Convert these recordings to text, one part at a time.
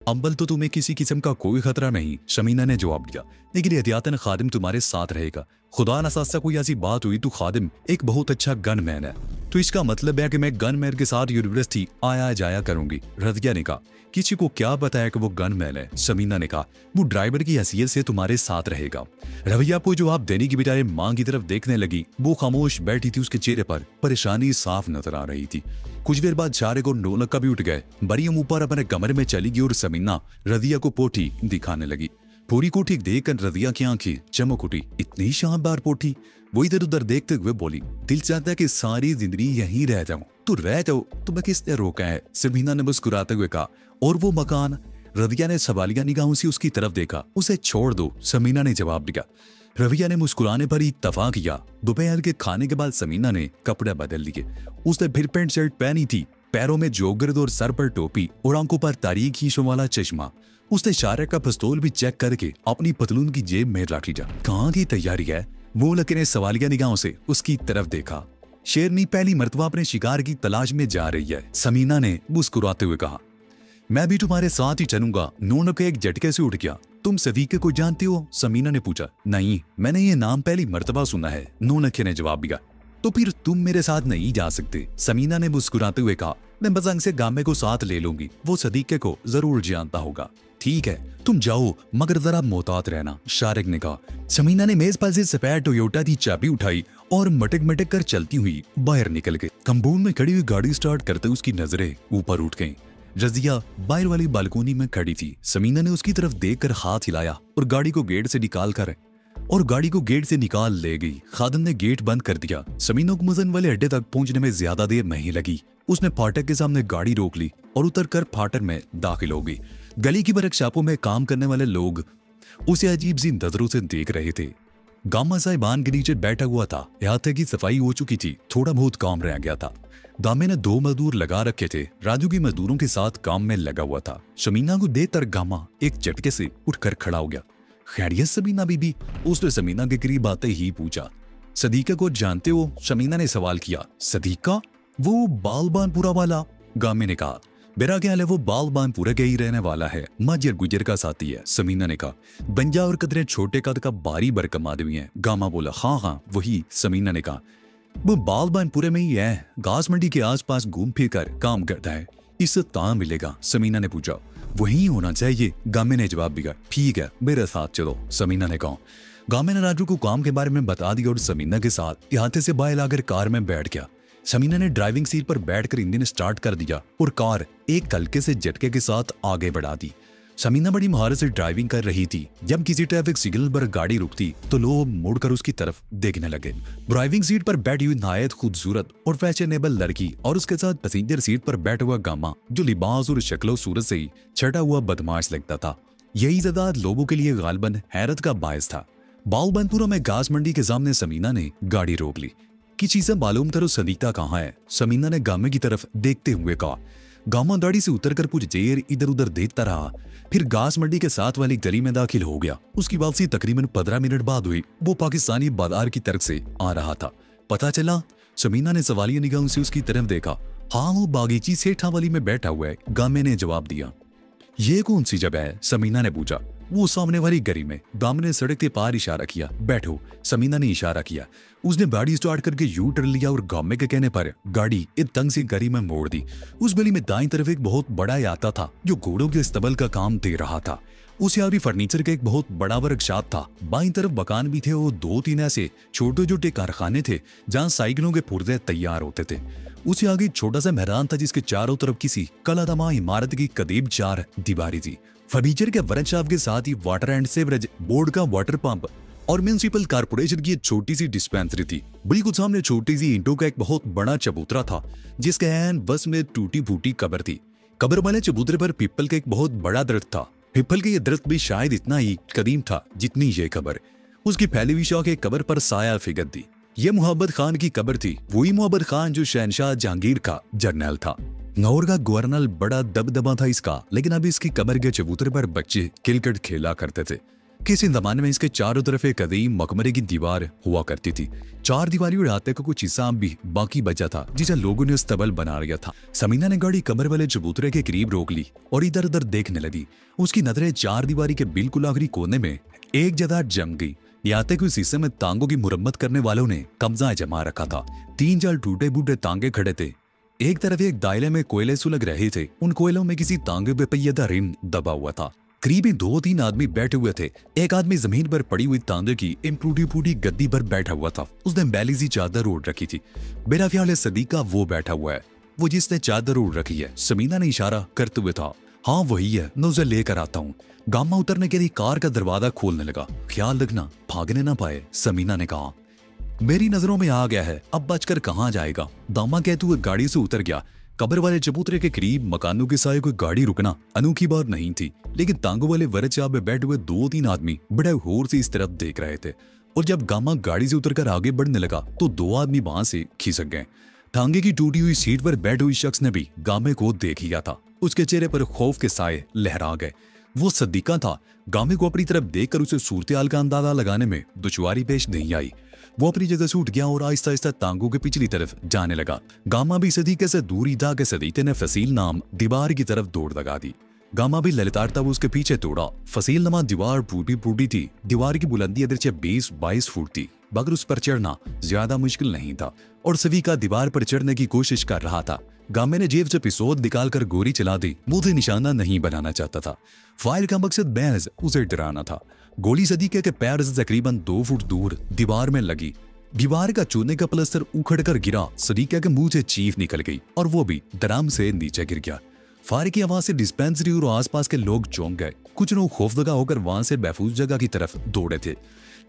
अम्बल तो तुम्हें किसी किस्म का कोई खतरा नहीं, शमीना ने जवाब दिया, लेकिन एहतियातन खादिम तुम्हारे साथ रहेगा। खुदा न खास्ता कोई ऐसी बात हुई तो खादिम एक बहुत अच्छा गनमैन है, तो इसका मतलब है कि मैं गनमैन के साथ यूनिवर्सिटी आया जाया करूंगी। रज़िया ने कहा, किसी को क्या बताया कि वो गनमैन है? शमीना ने कहा, वो ड्राइवर की हैसियत से तुम्हारे साथ रहेगा। रवैया को जवाब देने की बजाय मां की तरफ देखने लगी। वो खामोश बैठी थी, उसके चेहरे पर परेशानी साफ नजर आ रही थी। कुछ देर बाद शारिक और नौलक्का भी उठ गए। मरियम ऊपर अपने कमरे में चली गई और समीना रज़िया को पोठी दिखाने लगी। पूरी कोठी देखकर रज़िया की आंखें चमक उठी। इतनी शानदार पोठी? वो इधर उधर देखते हुए बोली, दिल चाहता है कि सारी जिंदगी यहीं रह जाऊं। तो रह जाओ, तुम्हें किसने रोका है? समीना ने मुस्कुराते हुए कहा। और वो मकान? रज़िया ने सवालिया निगाहों से उसकी तरफ देखा। उसे छोड़ दो, समीना ने जवाब दिया। रविया ने मुस्कुराने पर इत्तफाक किया। दोपहर के खाने के बाद समीना ने कपड़े बदल लिए। उसने फिर पैंट शर्ट पहनी थी, पैरों में जोगर्द और सर पर टोपी और आंखों पर तारीक हीशों वाला चश्मा। उसने शारिक का पिस्तौल भी चेक करके अपनी पतलून की जेब में रख लिया। कहाँ की तैयारी है? मोलक ने सवालिया निगाहों से उसकी तरफ देखा। शेरनी पहली मर्तबा अपने शिकार की तलाश में जा रही है, समीना ने मुस्कुराते हुए कहा। मैं भी तुम्हारे साथ ही चलूंगा। नूनक एक झटके से उठ गया। तुम सदीके को जानते हो? समीना ने पूछा। नहीं, मैंने ये नाम पहली मर्तबा सुना है, नूनक ने जवाब दिया। तो फिर तुम मेरे साथ नहीं जा सकते, समीना ने मुस्कुराते हुए कहा। मैं बजंग से गामे को साथ ले लूंगी, वो सदीके को जरूर जानता होगा। ठीक है, तुम जाओ, मगर जरा मोहतात रहना, शारिक ने कहा। समीना ने मेज पर से सफेद टोयोटा की चाबी उठाई और मटक मटक कर चलती हुई बाहर निकल गई। कंपाउंड में खड़ी हुई गाड़ी स्टार्ट करते उसकी नजरें ऊपर उठ गईं। रज़िया बाहर वाली बालकोनी में खड़ी थी। समीना ने उसकी तरफ देखकर हाथ हिलाया और गाड़ी को गेट से निकाल ले गई। खादिम ने गेट बंद कर दिया। समीना को मुज़न वाले अड्डे तक पहुंचने में ज्यादा देर नहीं लगी। उसने फाटक के सामने गाड़ी रोक ली और उतरकर फाटक में दाखिल हो गई। गली की वर्कशॉपों में काम करने वाले लोग उसे अजीब सी नजरों से देख रहे थे। गामा साहिबान के नीचे बैठा हुआ था। यहाँ तक की सफाई हो चुकी थी, थोड़ा बहुत काम रह गया था। गामे ने 2 मजदूर लगा रखे थे। राजू की मजदूरों के साथ काम में लगा हुआ था। समीना को देखकर गामा एक झटके से उठकर खड़ा हो गया। खैरियत समीना बीबी? उसने समीना के करीब आते ही पूछा। सदीका को जानते हो? समीना ने सवाल किया। सदीका? वो बालबानपुरा वाला? गामे ने कहा। मेरा ख्याल है वो बालबानपुरा का ही रहने वाला है, माजर गुजर का साथी है, समीना ने कहा। बंजा और कदरे छोटे कद का बारी बरकम आदमी है। गामा बोला। हाँ वही, समीना ने कहा। वो बालबानपुरे में ही है, घास मंडी के आसपास घूम फिर कर काम करता है। इससे कहाँ मिलेगा? समीना ने पूछा। वही होना चाहिए, गामे ने जवाब दिया। ठीक है, मेरे साथ चलो, समीना ने कहा। गामे ने राजू को काम के बारे में बता दिया और समीना के साथ इहाते से बाहर लाकर कार में बैठ गया। समीना ने ड्राइविंग सीट पर बैठकर इंजन स्टार्ट कर दिया और कार एक हल्के से झटके के साथ आगे बढ़ा दी। समीना बड़ी महारत से ड्राइविंग कर रही थी। जब किसी ट्रैफिक सिग्नल पर गाड़ी रुकती तो लोग मुड़कर उसकी तरफ देखने लगे। ड्राइविंग सीट पर बैठी हुई नायत खूबसूरत और फैशनेबल लड़की और उसके साथ पैसेंजर सीट पर बैठा हुआ गामा, जो लिबास और शक्लो सूरत से ही छटा हुआ बदमाश लगता था। यही ज़दाद लोगों के लिए गालबन हैरत का बायस था। बालबनपुरा में घास मंडी के सामने समीना ने गाड़ी रोक ली। की चीजें मालूम करो, सदीका कहाँ है? समीना ने गामे की तरफ देखते हुए कहा। गामा गाड़ी से उतरकर कुछ देर इधर उधर देखता रहा, फिर घास मंडी के साथ वाली गली में दाखिल हो गया। उसकी वापसी तकरीबन 15 मिनट बाद हुई। वो पाकिस्तानी बाजार की तरफ से आ रहा था। पता चला? समीना ने सवालिया निगाहों से उसकी तरफ देखा। हाँ, वो बागीची सेठा वाली में बैठा हुआ है, गामे ने जवाब दिया। ये कौन सी जगह है? समीना ने पूछा। वो सामने वाली गली में। गामे ने सड़क के पार इशारा किया। बैठो, समीना ने इशारा किया। उसने गाड़ी स्टार्ट करके यू टर्न लिया और गामे के कहने पर गाड़ी एक तंग सी गली में मोड़ दी। उस गली में दाईं तरफ एक बहुत बड़ा याता था जो घोड़ों के इस्तबल का काम दे रहा था। उस यारी फर्नीचर का एक बहुत बड़ा वर्कशॉप था। बाईं तरफ मकान भी थे और 2-3 ऐसे छोटे छोटे कारखाने थे जहाँ साइकिलों के पुर्जे तैयार होते थे। उससे आगे छोटा सा मैदान था जिसके चारों तरफ किसी कलादमा इमारत की कदीम 4 दीवारी थी। फर्नीचर के वर्कशॉप के साथ ही वाटर एंड सेवरेज बोर्ड का वाटर पंप और म्यूनिसिपल कारपोरेशन की एक छोटी सी डिस्पेंसरी थी। बिल्कुल सामने छोटी सी ईंटों का एक बहुत बड़ा चबूतरा था जिसके एन बस में टूटी फूटी कब्र थी। कब्र वाले चबूतरे पर पीपल का एक बहुत बड़ा दरख्त था। पीपल के ये दरख्त भी शायद इतना ही कदीम था जितनी ये कब्र। उसकी फैली हुई शाख एक कब्र पर साया फिगर थी। यह मोहब्बत खान की कब्र थी, वही मोहब्बत खान जो शहनशाह जहांगीर का जर्नल था। लाहौर का गवर्नर बड़ा दबदबा था इसका, लेकिन अभी इसकी कब्र के चबूतरे पर बच्चे क्रिकेट खेला करते थे। किसी जमाने में इसके चारों तरफ एक कदीम मकबरे की दीवार हुआ करती थी। चार दीवारी और रास्ते का कुछ हिस्सा भी बाकी बचा था जिसे लोगों ने स्तबल बना लिया था। समीना ने गाड़ी कमर वाले चबूतरे के करीब रोक ली और इधर उधर देखने लगी। उसकी नजरें चार दीवारी के बिल्कुल आखिरी कोने में एक जगह जम गई। यहाँ तक उस हिस्से में तांगों की मुरम्मत करने वालों ने कब्जा जमा रखा था। 3-4 टूटे बूटे तांगे खड़े थे। एक तरफ एक दायरे में कोयले सुलग रहे थे। उन कोयलों में किसी तांगे पे पहिया रिम दबा हुआ था। करीबी 2-3 आदमी बैठे हुए थे। एक आदमी जमीन पर पड़ी हुई तांगे की टूटी फूटी गद्दी पर बैठा हुआ था। उसने बैली सी चादर ओढ़ रखी थी। मेरा ख्याल है सदीका वो बैठा हुआ है, वो जिसने चादर ओढ़ रखी है। समीना ने इशारा करते हुए था, हाँ वही है, मैं उसे लेकर आता हूँ। गामा उतरने के लिए कार का दरवाजा खोलने लगा। ख्याल रखना भागने ना पाए, समीना ने कहा। मेरी नजरों में आ गया है, अब बचकर कहाँ जाएगा, दामा कहते हुए गाड़ी से उतर गया। कब्र वाले चबूतरे के करीब मकानों के साए कोई गाड़ी रुकना अनोखी बात नहीं थी, लेकिन तांगों वाले वरचा में बैठे हुए 2-3 आदमी बड़े होर से इस तरफ देख रहे थे। और जब गामा गाड़ी से उतरकर आगे बढ़ने लगा तो 2 आदमी वहां से खिसक गए। टांगे की टूटी हुई सीट पर बैठे हुए शख्स ने भी गामे को देख लिया था। उसके चेहरे पर खौफ के साए लहरा गए। वो सदीका था। गामे को अपनी तरफ देखकर उसे सूरत-ए-हाल का अंदाजा लगाने में दुश्वारी पेश नहीं आई। वो अपनी जगह से उठ गया और आहिस्ता आहिस्ता तांगों के पिछली तरफ जाने लगा। गामा भी सदीके से दूरी था कि सदीके ने फसील नाम दीवार की तरफ दौड़ लगा दी। गामा भी ललकारता वो उसके पीछे दौड़ा। फसील नमा दीवार टूटी फूटी थी। दीवार की बुलंदी अगरचे 20-22 फुट थी, मगर उस पर चढ़ना ज्यादा मुश्किल नहीं था और सभी का दीवार पर चढ़ने की कोशिश कर रहा था। गामे ने जेब से पिस्तौल निकालकर गोली चला दी। मुझे निशाना नहीं बनाना चाहता था। फायर का मकसद महज उसे डराना था। गोली सदीके के पैर से तकरीबन 2 फुट दूर दीवार में लगी। दीवार का चूने का प्लास्टर उखड़कर गिरा। सदीके के मुंह से चीख निकल गई और वो भी धड़ाम से नीचे गिर गया। फायर की आवाज से डिस्पेंसरी और आसपास के लोग चौंक गए। कुछ लोग खौफजदा होकर वहां से महफूज जगह की तरफ दौड़े थे।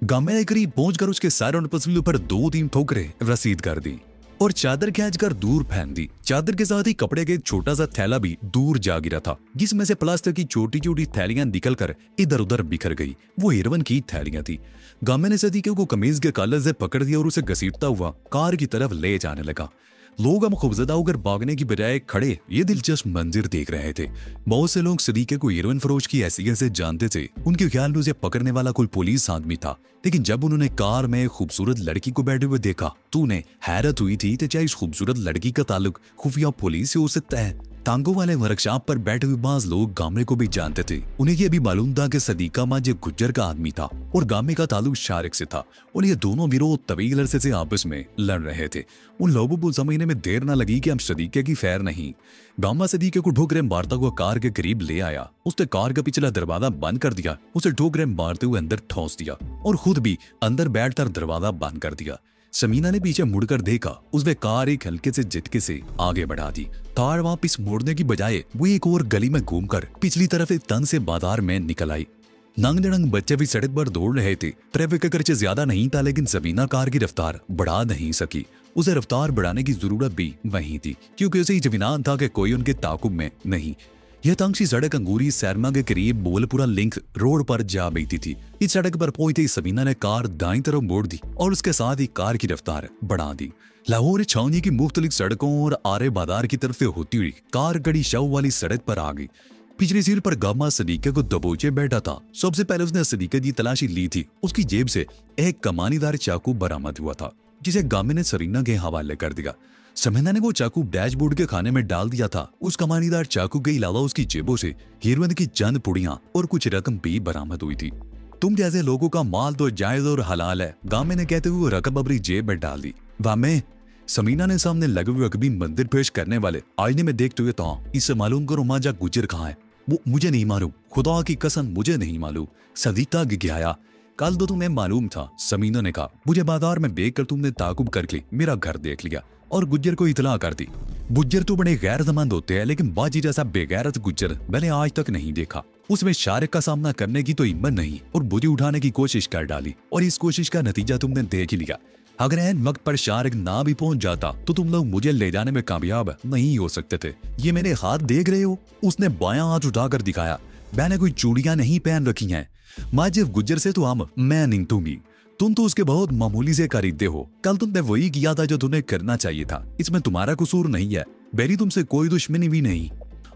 गामे ने करीब पहुंचकर उसके सर और पसलियों पर 2-3 ठोकरें रसीद कर दी और चादर खींचकर दूर फेंक दी। चादर के साथ ही कपड़े का एक छोटा सा थैला भी दूर जा गिरा था, जिसमें से प्लास्टिक की छोटी छोटी थैलियां निकलकर इधर उधर बिखर गई। वो हेरोइन की थैलियां थी। गामे ने सदीके को कमीज के कॉलर से पकड़ दिया और उसे घसीटता हुआ कार की तरफ ले जाने लगा। लोग अब खौफजदा होकर भागने की बजाय खड़े ये दिलचस्प मंजर देख रहे थे। बहुत से लोग सदीके को हेरोइन फरोश की हैसियत से जानते थे। उनके ख्याल में उसे पकड़ने वाला कोई पुलिस आदमी था, लेकिन जब उन्होंने कार में खूबसूरत लड़की को बैठे हुए देखा तो उन्हें हैरत हुई थी कि क्या इस खूबसूरत लड़की का ताल्लुक खुफिया पुलिस से हो सकता है। तांगों वाले वर्कशॉप पर बैठे हुए बाज लोग गामे को भी जानते थे। उन्हें यह भी मालूम था कि सदीका माजे गुज्जर का आदमी था और गामे का ताल्लुक शारिक से था और ये दोनों विरोध तवील अरसे से आपस में लड़ रहे थे। उन लोगों को समझने में देर न लगी कि हम सदीके की खैर नहीं। गामा सदीके को ठोकरें मारता हुआ कार के करीब ले आया। उसने कार का पिछला दरवाजा बंद कर दिया, उसे ठोकरें मारते हुए अंदर ठोंस दिया और खुद भी अंदर बैठकर दरवाजा बंद कर दिया। समीना ने पीछे मुड़कर देखा। उसने कार एक हल्के से झटके से आगे बढ़ा दी। कार वापस मोड़ने की बजाय वो एक और गली में घूमकर पिछली तरफ एक तन से बाजार में निकल आई। नंग बच्चे भी सड़क पर दौड़ रहे थे। ट्रैफिक का खर्च ज्यादा नहीं था, लेकिन समीना कार की रफ्तार बढ़ा नहीं सकी। उसे रफ्तार बढ़ाने की जरूरत भी वही थी, क्योंकि उसे इत्मीनान था कि कोई उनके ताकुब में नहीं। यह तंग सी सड़क अंगूरी सैरमा के करीब बोलपुरा लिंक रोड पर जा बैठी थी। इस सड़क पर पहुंचते समीना ने कार दाईं तरफ मोड़ दी और उसके साथ ही कार की रफ्तार बढ़ा दी। लाहौर छावनी की मुख्तलिफ सड़कों और आरे बाजार की तरफ से होती हुई कार गड़ी शव वाली सड़क पर आ गई। पिछली सीट पर गामा सदीके को दबोचे बैठा था। सबसे पहले उसने सदीके की तलाशी ली थी। उसकी जेब से एक कमानीदार चाकू बरामद हुआ था, जिसे गामे ने सरीना के हवाले कर दिया। समीना ने वो चाकू डैशबोर्ड के खाने में डाल दिया था। उस कमानीदार चाकू के अलावा उसकी जेबों से हेरोइन की चंद पुड़ियां और कुछ रकम भी बरामद हुई थी। तुम जैसे लोगों का माल तो जायज और हलाल है, गामे ने कहते हुए रकम अपनी जेब में डाल दी। वामे समीना ने सामने लगे हुए कभी मंदिर पेश करने वाले आईने में देखते हुए कहा, इससे मालूम करो माजा गुजर कहाँ है। वो मुझे नहीं मालूम, खुदा की कसम मुझे नहीं मालूम। सदीका गिग्याया, कल तो तुम्हें मालूम था। समीना ने कहा, मुझे बाजार में देख कर तुमने ताकुब करके मेरा घर देख लिया और गुज्जर को इतला कर दी। गुज्जर तो बड़े गैरतमंद होते हैं, लेकिन बाजी जैसा बेगैरत गुज्जर मैंने आज तक नहीं देखा। उसमें शारिक का सामना करने की तो हिम्मत नहीं और बुझी उठाने की कोशिश कर डाली, और इस कोशिश का नतीजा तुमने देख ही लिया। अगर ऐन वक्त पर शारिक ना भी पहुंच जाता तो तुम लोग मुझे ले जाने में कामयाब नहीं हो सकते थे। ये मेरे हाथ देख रहे हो? उसने बायां हाथ उठाकर दिखाया। मैंने कोई चूड़ियां नहीं पहन रखी हैं। माजिद गुज्जर से तो हम मैं नहीं दूंगी। तुम तो उसके बहुत मामूली से खरीदते हो। कल तुमने वही किया था जो तुम्हें करना चाहिए था। इसमें तुम्हारा कसूर नहीं है। मेरी तुमसे कोई दुश्मनी भी नहीं।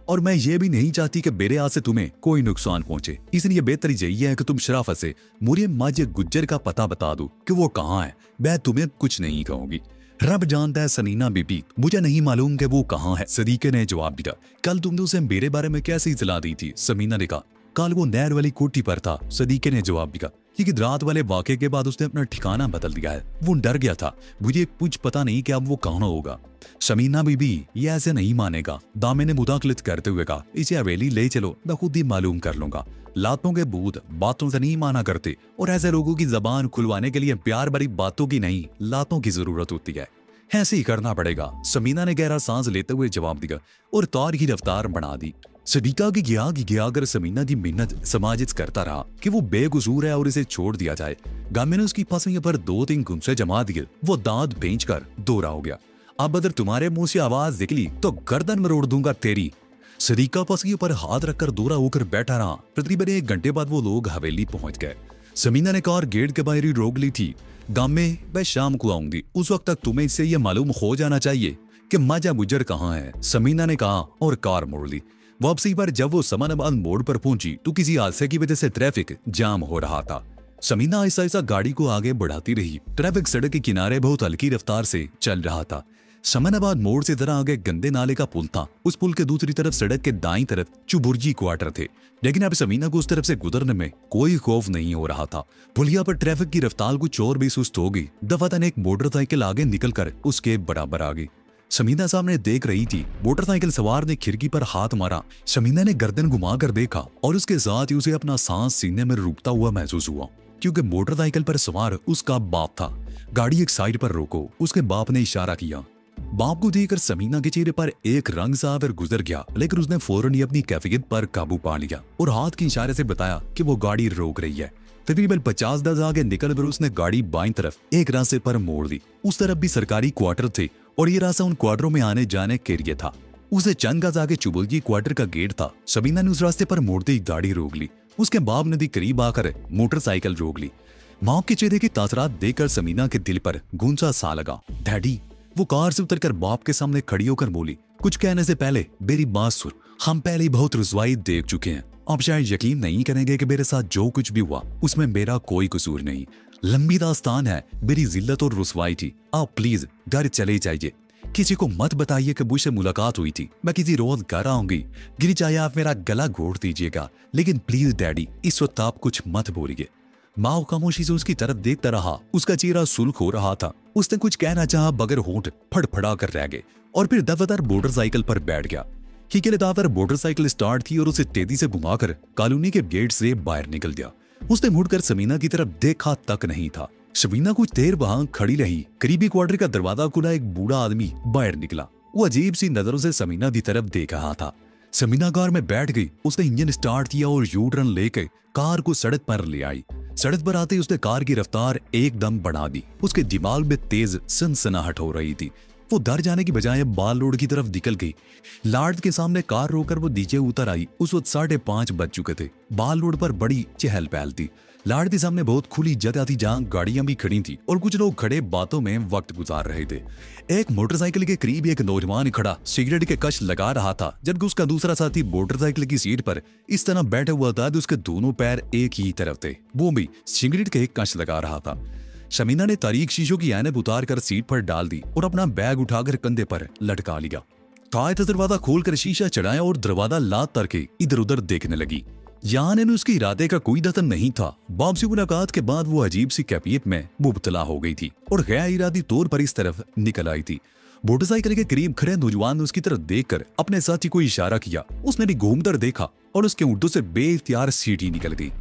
और मैं ये भी नहीं चाहती कि मेरे हाथ से तुम्हें कोई नुकसान पहुंचे, इसलिए बेहतर यही है कि तुम शराफत से मुझे माजे गुज्जर का पता बता दो कि वो कहाँ है। मैं तुम्हें कुछ नहीं कहूंगी, रब जानता है सनीना बीबी, मुझे नहीं मालूम कि वो कहाँ है। सदीके ने जवाब दिया, कल तुमने उसे मेरे बारे में कैसे इतला दी थी? समीना ने कहा, कल वो नहर वाली कोठी पर था। सदीके ने जवाब दिया कि रात वाले वाक़े के बाद उसने अपना ठिकाना बदल दिया है। वो डर गया था, मुझे कुछ पता नहीं कि अब वो कहाँ होगा। समीना बीबी ये ऐसे नहीं मानेगा, दामे ने मुदाखलत करते हुए कहा, इसे हवेली ले चलो, मैं खुद ही मालूम कर लूंगा। लातों के भूत बातों से नहीं माना करते और ऐसे लोगों की जबान खुलवाने के लिए प्यार भरी बातों की नहीं, लातों की जरूरत होती है। ऐसे ही करना पड़ेगा। समीना ने गहरा सांस लेते हुए जवाब दिया और तार की रफ्तार बढ़ा दी। सदीका की गया अगर समीना की मिन्नत समाजित करता रहा कि वो बेकसूर है और इसे छोड़ दिया जाए। गामे ने उसकी पसलियों पर 2-3 गुमसे जमा दिए। वो दांत भेंच कर दोहरा हो गया, अब अगर तुम्हारे मुंह से आवाज निकली तो गर्दन मरोड़ दूंगा तेरी। सदीका पसलियों पर हाथ रखकर दोहरा होकर बैठा रहा। तकरीबन 1 घंटे बाद वो लोग हवेली पहुंच गए। समीना ने कार गेट के बाहर ही रोक ली थी। गामे मैं शाम को आऊंगी, उस वक्त तक तुम्हें इससे यह मालूम हो जाना चाहिए कि माजा गुजर कहाँ है। समीना ने कहा और कार मोड़ ली। वापसी पर जब वो समानाबाद मोड़ पर पहुंची तो किसी हादसे की वजह से ट्रैफिक जाम हो रहा था। समीना ऐसा ऐसा गाड़ी को आगे बढ़ाती रही। ट्रैफिक सड़क के किनारे बहुत हल्की रफ्तार से चल रहा था। समानाबाद मोड़ से जरा आगे गंदे नाले का पुल था। उस पुल के दूसरी तरफ सड़क के दाईं तरफ चुबुर्जी क्वार्टर थे, लेकिन अब समीना को उस तरफ से गुजरने में कोई खौफ नहीं हो रहा था। पुलिया पर ट्रैफिक की रफ्तार कुछ और भी सुस्त हो गई। दफातन एक मोटरसाइकिल आगे निकलकर उसके बराबर आ गई। समीना सामने देख रही थी। मोटरसाइकिल सवार ने खिड़की पर हाथ मारा। समीना ने गर्दन घुमाकर देखा और उसके साथ ही उसे अपना सांस सीने में रुकता हुआ महसूस हुआ, क्योंकि मोटरसाइकिल पर सवार उसका बाप था। गाड़ी एक साइड पर रोको, उसके बाप ने इशारा किया। बाप को देखकर समीना के चेहरे पर एक रंग सा फिर गुजर गया, लेकिन उसने फौरन ही अपनी कैफियत पर काबू पा लिया और हाथ के इशारे से बताया कि वो गाड़ी रोक रही है। तकरीबन 50 गज आगे निकलकर उसने गाड़ी बाईं तरफ एक रास्ते पर मोड़ दी। उस तरफ भी सरकारी क्वार्टर थे और ये रास्ता उन क्वार्टरों में आने जाने के लिए था। उसे चंद गज आगे चुबुल्जी क्वार्टर का गेट था। समीना ने उस रास्ते पर मोड़ते ही गाड़ी रोक ली। उसके बाप ने भी करीब आकर मोटरसाइकिल रोक ली। माँ के चेहरे की तासरात देखकर समीना के दिल पर गूंजा सा लगा। डैडी, वो कार से उतरकर बाप के सामने खड़ी होकर बोली, कुछ कहने से पहले मेरी बात सुन। हम पहले ही बहुत रुसवाई देख चुके हैं। आप शायद यकीन नहीं करेंगे कि मेरे साथ जो कुछ भी हुआ उसमें मेरा कोई कसूर नहीं। लंबी दास्तान है, मेरी जिल्लत और रुसवाई थी। आप प्लीज घर चले जाइए। किसी को मत बताइए कि मुझसे मुलाकात हुई थी। मैं किसी रोज घर आऊंगी। गिरी चाहे आप मेरा गला घोट दीजिएगा, लेकिन प्लीज डैडी इस वक्त आप कुछ मत बोलिए। माँ खामोशी से उसकी तरफ देखता रहा। उसका चेहरा सुर्ख हो रहा था। उसने कुछ कहना चाहा मगर होंठ फड़फड़ा कर रह गए और फिर दफादार मोटरसाइकिल पर बैठ गया। दावर मोटरसाइकिल स्टार्ट थी और उसे तेजी से घुमाकर कॉलोनी के गेट से बाहर निकल गया। उसने मुड़कर समीना की तरफ देखा तक नहीं था। समीना कुछ देर वहां खड़ी रही। करीबी क्वार्टर का दरवाजा खुला, एक बूढ़ा आदमी बाहर निकला। वो अजीब सी नजरों से समीना की तरफ देख रहा था। समीना कार में बैठ गई। उसने इंजन स्टार्ट किया और यू टर्न लेकर कार को सड़क पर ले आई। सड़क पर आते ही उसने कार की रफ्तार एकदम बढ़ा दी। उसके दिमाग में तेज सनसनाहट हो रही थी। वो दर जाने की बजाय बाल रोड की तरफ निकल गई। लार्ड के सामने कार रोककर वो नीचे उतर आई। उस वक्त 5:30 बज चुके थे। बाल रोड पर बड़ी चहल पहल थी। लार्ड के सामने बहुत खुली जगह थी जहां गाड़ियां भी खड़ी थी और कुछ लोग खड़े बातों में वक्त गुजार रहे थे। एक मोटरसाइकिल के करीब एक नौजवान खड़ा सिगरेट के कश लगा रहा था, जबकि उसका दूसरा साथी मोटरसाइकिल की सीट पर इस तरह बैठा हुआ था कि उसके दोनों पैर एक ही तरफ थे। वो भी सिगरेट के कश लगा रहा था। समीना ने तारीख शीशों की ऐनक उतार कर सीट पर डाल दी और अपना बैग उठाकर कंधे पर लटका लिया। कायद दरवाजा खोलकर शीशा चढ़ाया और दरवाजा लात करके इधर उधर देखने लगी। यान ने उसके इरादे का कोई दतन नहीं था। बाप से मुलाकात के बाद वो अजीब सी कैफियत में मुब्तला हो गई थी और गैर इरादी तौर पर इस तरफ निकल आई थी। मोटरसाइकिल के करीब खड़े नौजवान ने उसकी तरफ देखकर अपने साथी को इशारा किया। उसने भी घूमकर देखा और उसके ऊँटों से बेइख्तियार सीढ़ी निकल गई।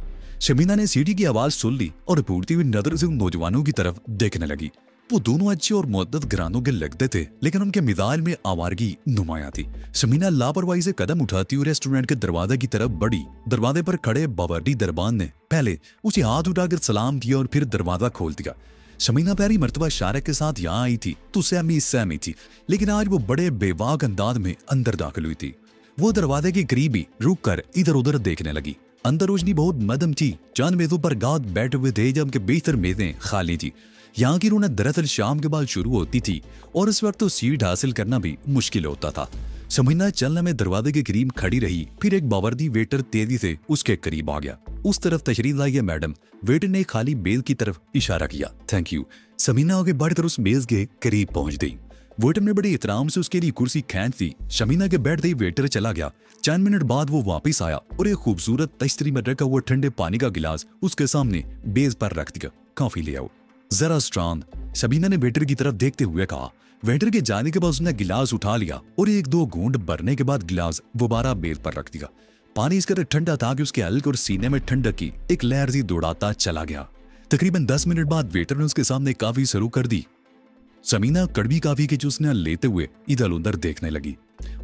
समीना ने सीढ़ी की आवाज सुन ली और फूटती हुई नजर से उन नौजवानों की तरफ देखने लगी। वो दोनों अच्छे और मुअद्दब घरानों के लगते थे, लेकिन उनके मिजाज में आवारगी नुमाया थी। समीना लापरवाही से कदम उठाती हुई रेस्टोरेंट के दरवाजे की तरफ बढ़ी। दरवाजे पर खड़े बावर्डी दरबान ने पहले उसे हाथ उठाकर सलाम किया और फिर दरवाजा खोल दिया। समीना पहली मर्तबा शारक के साथ यहाँ आई थी तो सहमी थी, लेकिन आज वो बड़े बेबाक अंदाज में अंदर दाखिल हुई थी। वो दरवाजे के करीब ही रुक कर इधर उधर देखने लगी। अंदर रोशनी बहुत मदम थी। चंद मेजों पर गाद बैठे हुए थे, जबकि बेहतर मेजें खाली थी। यहाँ की रौनक दरअसल शाम के बाद शुरू होती थी और इस वक्त तो सीट हासिल करना भी मुश्किल होता था। समीना चलने में दरवाजे के करीब खड़ी रही, फिर एक बावर्दी वेटर तेजी से उसके करीब आ गया। उस तरफ तशरीफ लाइए मैडम। वेटर ने खाली मेज की तरफ इशारा किया। Thank you. समीना आगे बढ़कर उस मेज के करीब पहुंच गई। वेटर ने बड़े एहतराम से उसके लिए कुर्सी खींच दी। समीना के बैठते ही वेटर चला गया। चंद मिनट बाद वो वापस आया और एक खूबसूरत तश्तरी में रखा हुआ ठंडे पानी का गिलास उसके सामने मेज पर रख दिया। कॉफी ले आओ जरा स्ट्रॉन्ग, समीना ने वेटर की तरफ देखते हुए कहा। वेटर के जाने के बाद उसने गिलास उठा लिया और एक दो घूंट भरने के बाद गिलास दोबारा मेज पर रख दिया। पानी इस कदर ठंडा था कि उसके हल्क और सीने में ठंडक की एक लहर सी दौड़ाता चला गया। तकरीबन 10 मिनट बाद वेटर ने उसके सामने कॉफी शुरू कर दी। समीना कड़वी कॉफी की चुस्कियां लेते हुए इधर उधर देखने लगी।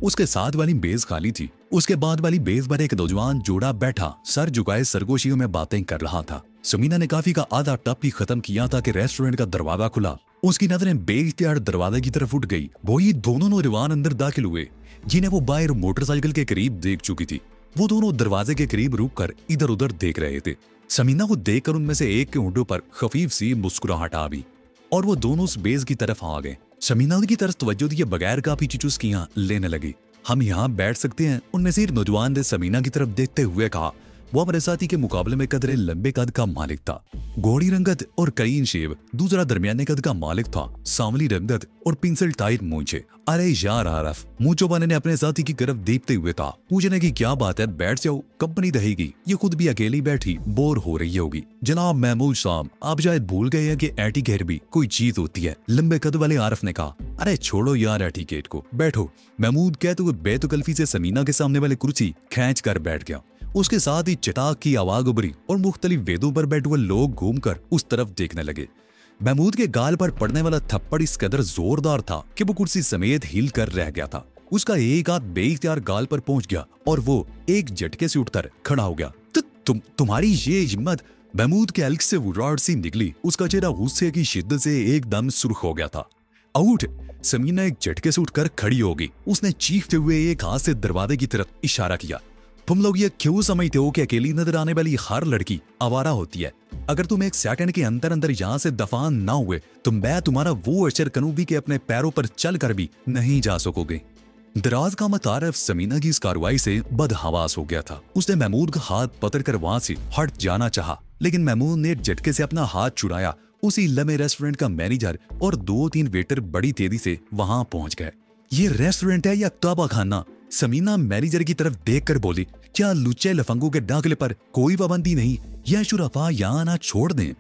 उसके साथ वाली मेज खाली थी। उसके बाद वाली मेज पर एक नौजवान जोड़ा बैठा सर झुकाए सरगोशियों में बातें कर रहा था। समीना ने कॉफी का आधा टप ही खत्म किया था कि रेस्टोरेंट का दरवाजा खुला। उसकी नजरें बेइख्तियार दरवाजे की तरफ उठ गई। वही दोनों नौजवान अंदर दाखिल हुए जिन्हें वो बाहर मोटरसाइकिल के करीब देख चुकी थी। वो दोनों दरवाजे के करीब रुककर इधर उधर देख रहे थे। समीना को देखकर उनमें से एक के होंठों पर खफीफ सी मुस्कुराहट आ गई और वो दोनों उस मेज की तरफ आ गए। समीना की तरफ तवज्जो दिए बगैर काफी चुस्कियां लेने लगी। हम यहाँ बैठ सकते हैं? उनमें से एक नौजवान ने समीना की तरफ देखते हुए कहा। वो हमारे साथी के मुकाबले में कदरे लंबे कद का मालिक था। गोरी रंगत और करीन शेव। दूसरा दरमियाने कद का मालिक था, सांवली रंगत और पिंसल टाइट मूंछे। अरे यार आरफ, मूंछों वाले ने अपने साथी की तरफ देखते हुए कहा। पूछने की क्या बात है, बैठ जाओ, कंपनी रहेगी। ये खुद भी अकेली बैठी बोर हो रही होगी। जनाब महमूद साहब, आप शायद भूल गए हैं कि एटिकेट भी कोई चीज होती है, लंबे कद वाले आरफ ने कहा। अरे छोड़ो यार एटिकेट को, बैठो, महमूद कहते हुए बेतुकल्फी से समीना के सामने वाली कुर्सी खींच कर बैठ गया। उसके साथ ही चटाक की आवाज उभरी और मुख्तलिफ वेदों पर बैठे हुए लोग घूमकर उस तरफ देखने लगे। महमूद के गाल पर पड़ने वाला थप्पड़ इस कदर जोरदार था कि वो कुर्सी समेत हिल कर रह गया था। उसका एक हाथ बेइख्तियार गाल पर पहुंच गया और वो एक झटके से उठकर खड़ा हो गया। तुम्हारी ये हिम्मत! महमूद के हल्क से उराड़ सी निकली। उसका चेहरा गुस्से की शिद्दत से एकदम सुर्ख हो गया था। आउट! समीना एक झटके से उठकर खड़ी हो गई। उसने चीखते हुए एक हाथ से दरवाजे की तरफ इशारा किया। तुम लोग ये क्यों समझते हो कि अकेली नजर आने वाली हर लड़की आवारा होती है? अगर तुम एक सेकंड के अंदर अंदर यहाँ से दफा ना हुए तो मैं तुम्हारा वो अशर करूं भी कि अपने पैरों पर चल कर भी नहीं जा सकोगे। दराज का मुतारफ समीना की इस कार्रवाई से बदहवास हो गया था। उसने महमूद का हाथ पकड़कर वहां से हट जाना चाहा, लेकिन महमूद ने एक झटके से अपना हाथ छुड़ाया। उसी लम्हे रेस्टोरेंट का मैनेजर और 2-3 वेटर बड़ी तेजी से वहां पहुंच गए। ये रेस्टोरेंट है या तोबा खाना? समीना मैनेजर की तरफ देखकर बोली। क्या लुच्चे लफंगों के दाखिले पर कोई पाबंदी नहीं? यह शुरफा यहाँ ना छोड़ दें।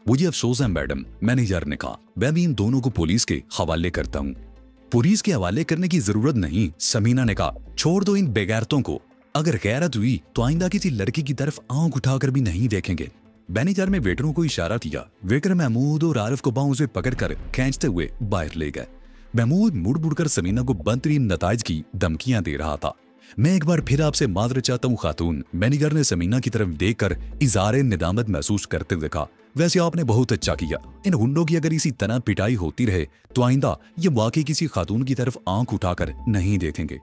मुझे अफसोस है मैडम, मैनेजर ने कहा। मैं भी इन दोनों को पुलिस के हवाले करता हूँ। पुलिस के हवाले करने की जरूरत नहीं, समीना ने कहा। छोड़ दो इन बेगैरतों को। अगर गैरत हुई तो आइंदा किसी लड़की की तरफ आंख उठाकर भी नहीं देखेंगे। मैनेजर ने वेटरों को इशारा किया। वेटर महमूद और आरिफ को बाहों से पकड़कर खींचते हुए बाहर ले गए। महमूद मुड़ मुड़कर समीना को बदतरीन नताइज की धमकियां दे रहा था। मैं एक बार फिर आपसे माजरत चाहता हूँ खातून, मैनेजर ने समीना की तरफ देखकर इज़ारे निदामत महसूस करते हुए कहा। वैसे आपने बहुत अच्छा किया। इन गुंडों की अगर इसी तरह पिटाई होती रहे तो आइंदा ये वाकई किसी खातून की तरफ आंख उठाकर नहीं देखेंगे।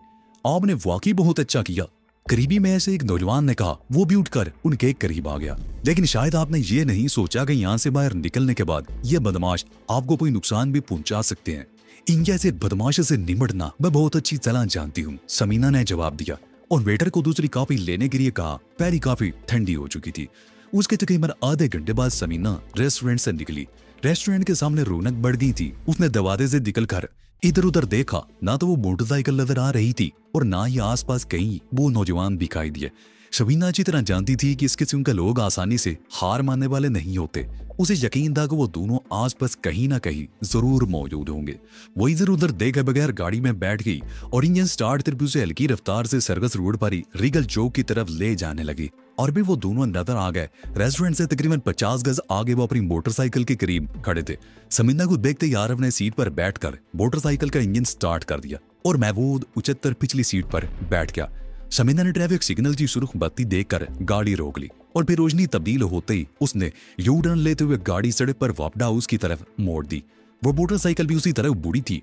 आपने वाकई बहुत अच्छा किया, करीबी में से एक नौजवान ने कहा। वो भी उठकर उनके करीब आ गया। लेकिन शायद आपने ये नहीं सोचा कि यहाँ से बाहर निकलने के बाद ये बदमाश आपको कोई नुकसान भी पहुंचा सकते हैं। इन जैसे बदमाशों से निमटना मैं बहुत अच्छी तरह जानती हूँ, समीना ने जवाब दिया और वेटर को दूसरी कॉफी लेने के लिए कहा। पहली कॉफी ठंडी हो चुकी थी। उसके तकरीबन आधे घंटे बाद समीना रेस्टोरेंट से निकली। रेस्टोरेंट के सामने रौनक बढ़ गई थी। उसने दरवाजे से निकलकर इधर उधर देखा। ना तो वो मोटरसाइकिल नजर आ रही थी और ना ही आसपास कहीं वो नौजवान दिखाई दिए। समीना अच्छी तरह जानती थी कि इस किस्म के लोग आसानी से हार मानने वाले नहीं होते। उसे यकीन था कि वो दोनों आसपास कहीं ना कहीं जरूर मौजूद होंगे। वो इधर उधर देखे बगैर गाड़ी में बैठ गई और इंजन स्टार्ट करके उसे हल्की रफ्तार से सर्कस रोड पर ही रीगल चौक की तरफ ले जाने लगी। और भी वो दोनों नजर आ गए। रेस्टोरेंट से तकरीबन 50 गज आगे वो अपनी मोटरसाइकिल के करीब खड़े थे। समीना को देखते ही आरव ने सीट पर बैठकर मोटरसाइकिल का इंजन स्टार्ट कर दिया और महमूद 75 पिछली सीट पर बैठ गया। समीना ने ट्रैफिक सिग्नल की सुर्ख बत्ती देखकर गाड़ी रोक ली और फिर रोशनी तब्दील होते ही उसने यू टर्न लेते हुए गाड़ी सड़क पर वापडा हाउस की तरफ मोड़ दी। वो मोटरसाइकिल भी उसी तरफ बुरी थी।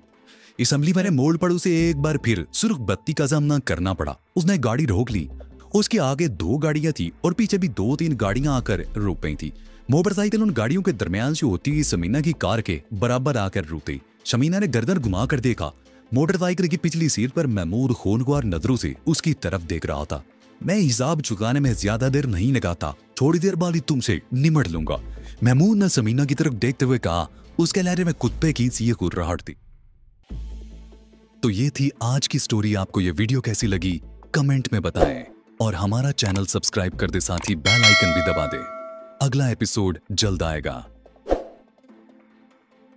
असम्बली वाले मोड़ पर उसे एक बार फिर सुर्ख बत्ती का सामना करना पड़ा। उसने गाड़ी रोक ली। उसके आगे 2 गाड़ियां थी और पीछे भी 2-3 गाड़ियां आकर रुक गई थी। मोटरसाइकिल उन गाड़ियों के दरमियान से होती हुई समीना की कार के बराबर आकर रुक गई। समीना ने गर्दन घुमाकर देखा। मोटरसाइकिल की पिछली सीट पर महमूद खूनख्वार नजरों से उसकी तरफ देख रहा था। मैं हिसाब चुकाने में ज्यादा देर नहीं लगाता, थोड़ी देर बाद ही तुमसे निमट लूंगा, महमूद ने समीना की तरफ देखते हुए कहा। उसके लहरे में कुत्ते की सी कुर्राहट थी। तो ये थी आज की स्टोरी। आपको ये वीडियो कैसी लगी कमेंट में बताएं और हमारा चैनल सब्सक्राइब कर दे, साथ ही बेल आइकन भी दबा दे। अगला एपिसोड जल्द आएगा।